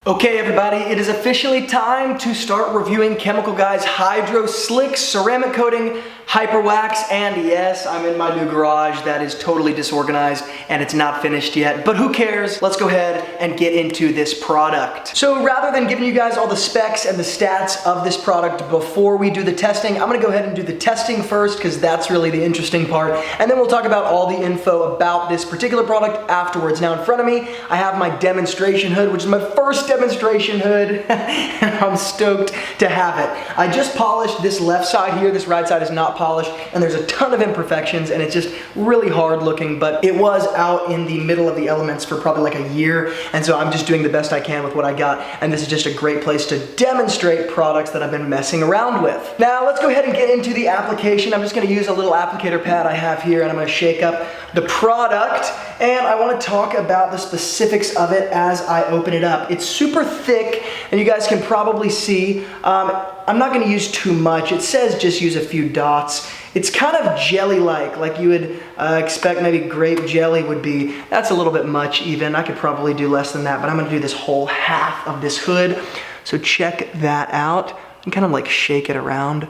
Okay everybody, it is officially time to start reviewing Chemical Guy's Hydro Slick Ceramic Coating Hyper Wax, and yes, I'm in my new garage that is totally disorganized and it's not finished yet, but who cares? Let's go ahead and get into this product. So rather than giving you guys all the specs and the stats of this product before we do the testing, I'm gonna go ahead and do the testing first because that's really the interesting part, and then we'll talk about all the info about this particular product afterwards. Now in front of me, I have my demonstration hood, which is my first demonstration hood, and I'm stoked to have it. I just polished this left side here, this right side is not polished, and there's a ton of imperfections, and it's just really hard looking, but it was out in the middle of the elements for probably like a year, and so I'm just doing the best I can with what I got, and this is just a great place to demonstrate products that I've been messing around with. Now let's go ahead and get into the application. I'm just gonna use a little applicator pad I have here, and I'm gonna shake up the product, and I wanna talk about the specifics of it as I open it up. It's super thick, and you guys can probably see, I'm not gonna use too much. It says just use a few dots. It's kind of jelly-like, like you would expect maybe grape jelly would be. That's a little bit much even. I could probably do less than that, but I'm gonna do this whole half of this hood. So check that out and kind of like shake it around.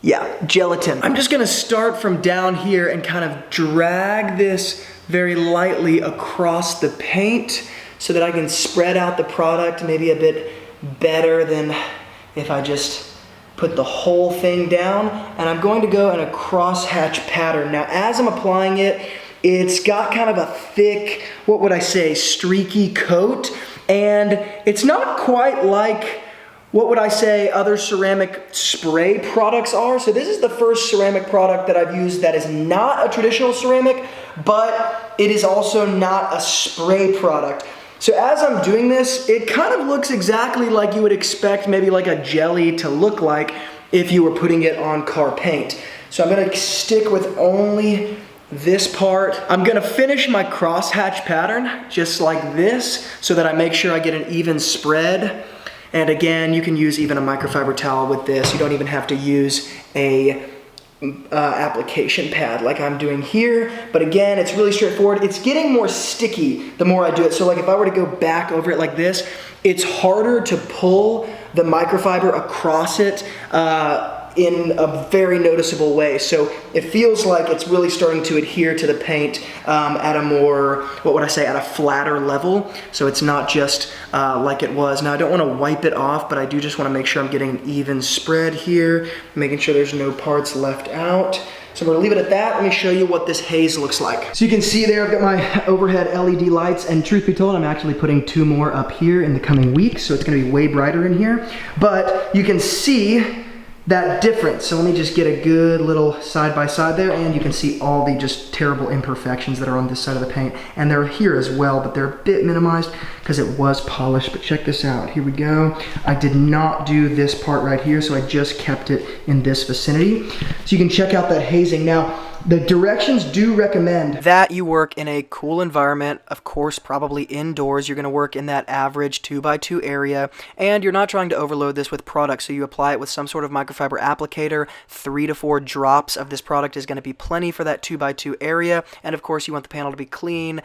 Yeah, gelatin. I'm just gonna start from down here and kind of drag this very lightly across the paint so that I can spread out the product maybe a bit better than if I just put the whole thing down. And I'm going to go in a crosshatch pattern. Now as I'm applying it, it's got kind of a thick, what would I say, streaky coat, and it's not quite like, what would I say, other ceramic spray products are. So this is the first ceramic product that I've used that is not a traditional ceramic, but it is also not a spray product. So as I'm doing this, it kind of looks exactly like you would expect maybe like a jelly to look like if you were putting it on car paint. So I'm gonna stick with only this part. I'm gonna finish my crosshatch pattern just like this so that I make sure I get an even spread. And again, you can use even a microfiber towel with this. You don't even have to use a application pad like I'm doing here, but again, it's really straightforward. It's getting more sticky the more I do it. So like if I were to go back over it like this, it's harder to pull the microfiber across it in a very noticeable way. So it feels like it's really starting to adhere to the paint at a more, what would I say, at a flatter level. So it's not just like it was. Now I don't want to wipe it off, but I do just want to make sure I'm getting an even spread here, making sure there's no parts left out. So I'm gonna leave it at that. Let me show you what this haze looks like. So you can see there, I've got my overhead LED lights, and truth be told, I'm actually putting 2 more up here in the coming weeks, so it's gonna be way brighter in here. But you can see that difference. So let me just get a good little side by side there, and you can see all the just terrible imperfections that are on this side of the paint, and they're here as well, but they're a bit minimized because it was polished. But check this out, here we go. I did not do this part right here, so I just kept it in this vicinity. So you can check out that hazing. Now, the directions do recommend that you work in a cool environment, of course, probably indoors. You're gonna work in that average 2x2 area, and you're not trying to overload this with product, so you apply it with some sort of microfiber applicator. 3 to 4 drops of this product is gonna be plenty for that 2x2 area, and of course you want the panel to be clean,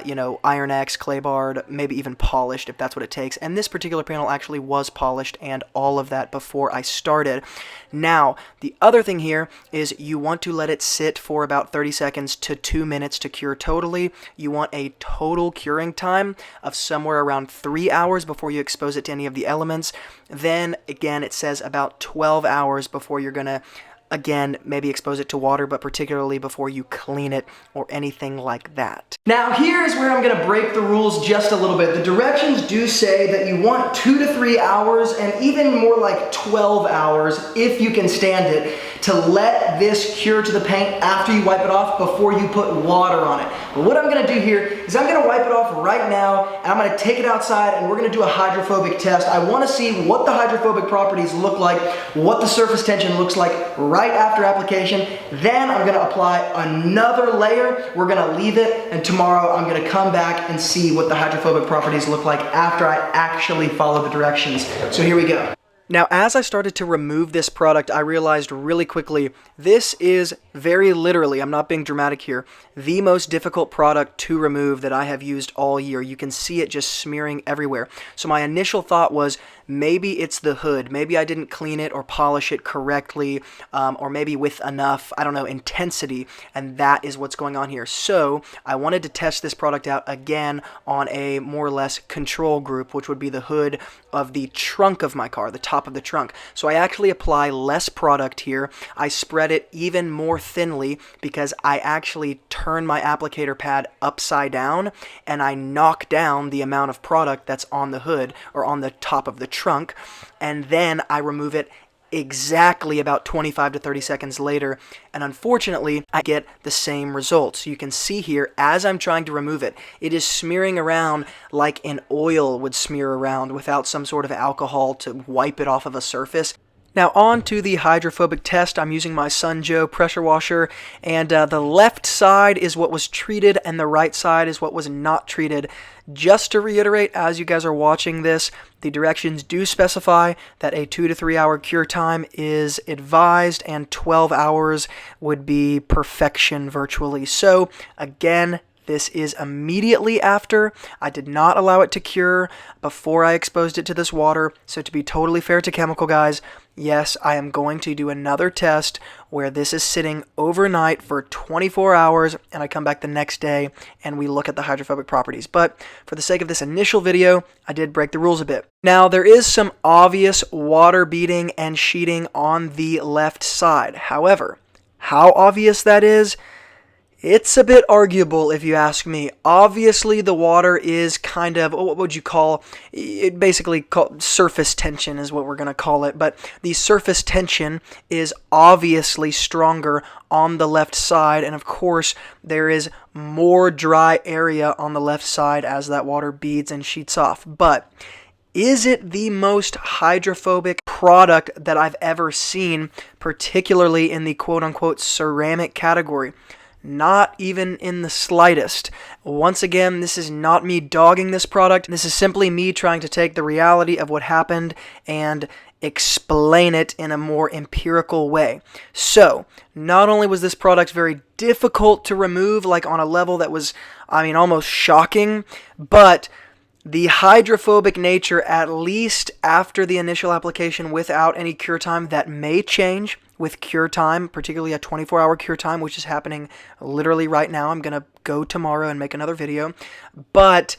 you know, Iron-X, clay barred, maybe even polished if that's what it takes. And this particular panel actually was polished and all of that before I started. Now, the other thing here is you want to let it sit for about 30 seconds to 2 minutes to cure totally. You want a total curing time of somewhere around 3 hours before you expose it to any of the elements. Then, again, it says about 12 hours before you're gonna, again, maybe expose it to water, but particularly before you clean it or anything like that. Now here's where I'm gonna break the rules just a little bit. The directions do say that you want 2 to 3 hours, and even more like 12 hours if you can stand it, to let this cure to the paint after you wipe it off before you put water on it. But what I'm gonna do here is I'm gonna wipe it off right now, and I'm gonna take it outside and we're gonna do a hydrophobic test. I wanna see what the hydrophobic properties look like, what the surface tension looks like right after application. Then I'm gonna apply another layer. We're gonna leave it, and tomorrow I'm gonna come back and see what the hydrophobic properties look like after I actually follow the directions. So here we go. Now, as I started to remove this product, I realized really quickly, this is very literally, I'm not being dramatic here, the most difficult product to remove that I have used all year. You can see it just smearing everywhere. So my initial thought was, maybe it's the hood. Maybe I didn't clean it or polish it correctly, or maybe with enough, I don't know, intensity, and that is what's going on here. So I wanted to test this product out again on a more or less control group, which would be the hood of the trunk of my car, the top of the trunk. So I actually apply less product here. I spread it even more thinly because I actually turn my applicator pad upside down and I knock down the amount of product that's on the hood or on the top of the trunk, and then I remove it exactly about 25 to 30 seconds later, and unfortunately I get the same results. You can see here, as I'm trying to remove it, it is smearing around like an oil would smear around without some sort of alcohol to wipe it off of a surface. Now on to the hydrophobic test. I'm using my Sunjoe pressure washer, and the left side is what was treated and the right side is what was not treated. Just to reiterate, as you guys are watching this, the directions do specify that a 2 to 3 hour cure time is advised and 12 hours would be perfection virtually. So again, this is immediately after. I did not allow it to cure before I exposed it to this water. So to be totally fair to chemical guys, yes, I am going to do another test where this is sitting overnight for 24 hours and I come back the next day and we look at the hydrophobic properties. But for the sake of this initial video, I did break the rules a bit. Now, there is some obvious water beading and sheeting on the left side. However, how obvious that is, it's a bit arguable if you ask me. Obviously, the water is kind of, what would you call it? Basically, surface tension is what we're going to call it. But the surface tension is obviously stronger on the left side. And of course, there is more dry area on the left side as that water beads and sheets off. But is it the most hydrophobic product that I've ever seen, particularly in the quote-unquote ceramic category? Not even in the slightest. Once again, this is not me dogging this product. This is simply me trying to take the reality of what happened and explain it in a more empirical way. So, not only was this product very difficult to remove, like on a level that was, almost shocking, but the hydrophobic nature, at least after the initial application without any cure time, that may change with cure time, particularly a 24-hour cure time, which is happening literally right now. I'm going to go tomorrow and make another video. But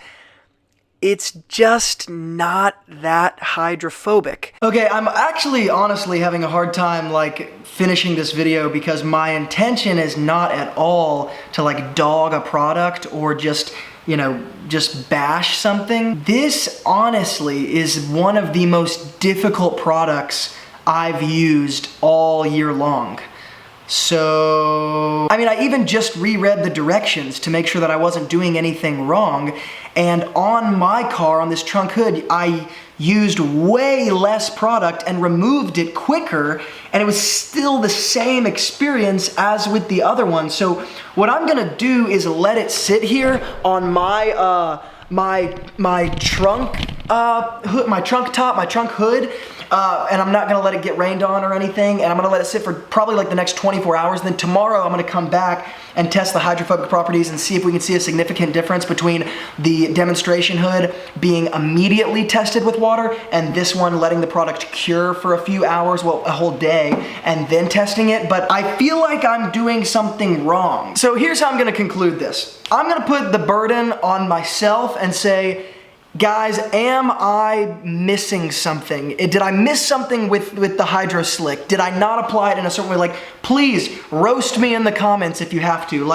it's just not that hydrophobic. Okay, I'm actually honestly having a hard time finishing this video because my intention is not at all to dog a product or just bash something. This honestly is one of the most difficult products I've used all year long. So, I even just reread the directions to make sure that I wasn't doing anything wrong. And on my car, on this trunk hood, I used way less product and removed it quicker, and it was still the same experience as with the other one. So what I'm gonna do is let it sit here on my my trunk hood, my trunk top, my trunk hood, and I'm not gonna let it get rained on or anything, and I'm gonna let it sit for probably the next 24 hours. Then tomorrow I'm gonna come back and test the hydrophobic properties and see if we can see a significant difference between the demonstration hood being immediately tested with water and this one letting the product cure for a few hours, well, a whole day, and then testing it. But I feel like I'm doing something wrong. So here's how I'm gonna conclude this. I'm gonna put the burden on myself and say, guys, am I missing something? Did I miss something with the Hydro Slick? Did I not apply it in a certain way? Please roast me in the comments if you have to.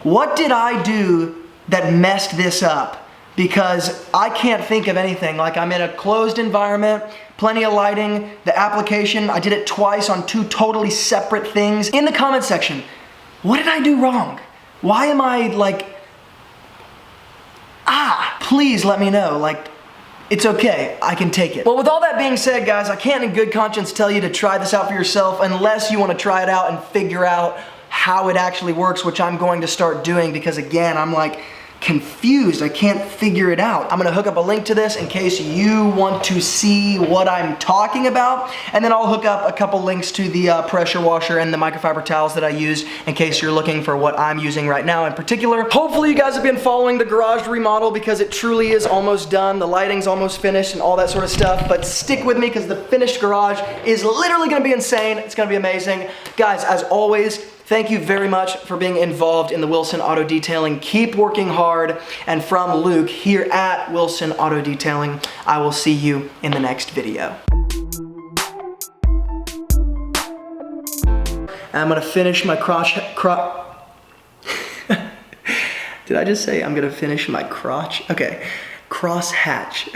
What did I do that messed this up? Because I can't think of anything. I'm in a closed environment, plenty of lighting, the application, I did it twice on two totally separate things. In the comment section, what did I do wrong? Why am I please let me know. It's okay, I can take it. Well, with all that being said, guys, I can't in good conscience tell you to try this out for yourself unless you want to try it out and figure out how it actually works, which I'm going to start doing because, again, I'm confused. I can't figure it out. I'm gonna hook up a link to this in case you want to see what I'm talking about. And then I'll hook up a couple links to the pressure washer and the microfiber towels that I use in case you're looking for what I'm using right now in particular. Hopefully you guys have been following the garage remodel because it truly is almost done. The lighting's almost finished and all that sort of stuff, but stick with me because the finished garage is literally gonna be insane. It's gonna be amazing. Guys, as always, thank you very much for being involved in the Wilson Auto Detailing. Keep working hard. And from Luke here at Wilson Auto Detailing, I will see you in the next video. I'm gonna finish my Did I just say I'm gonna finish my crotch? Okay, cross hatch.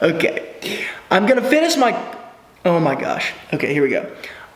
Okay, I'm gonna finish my, oh my gosh. Okay, here we go.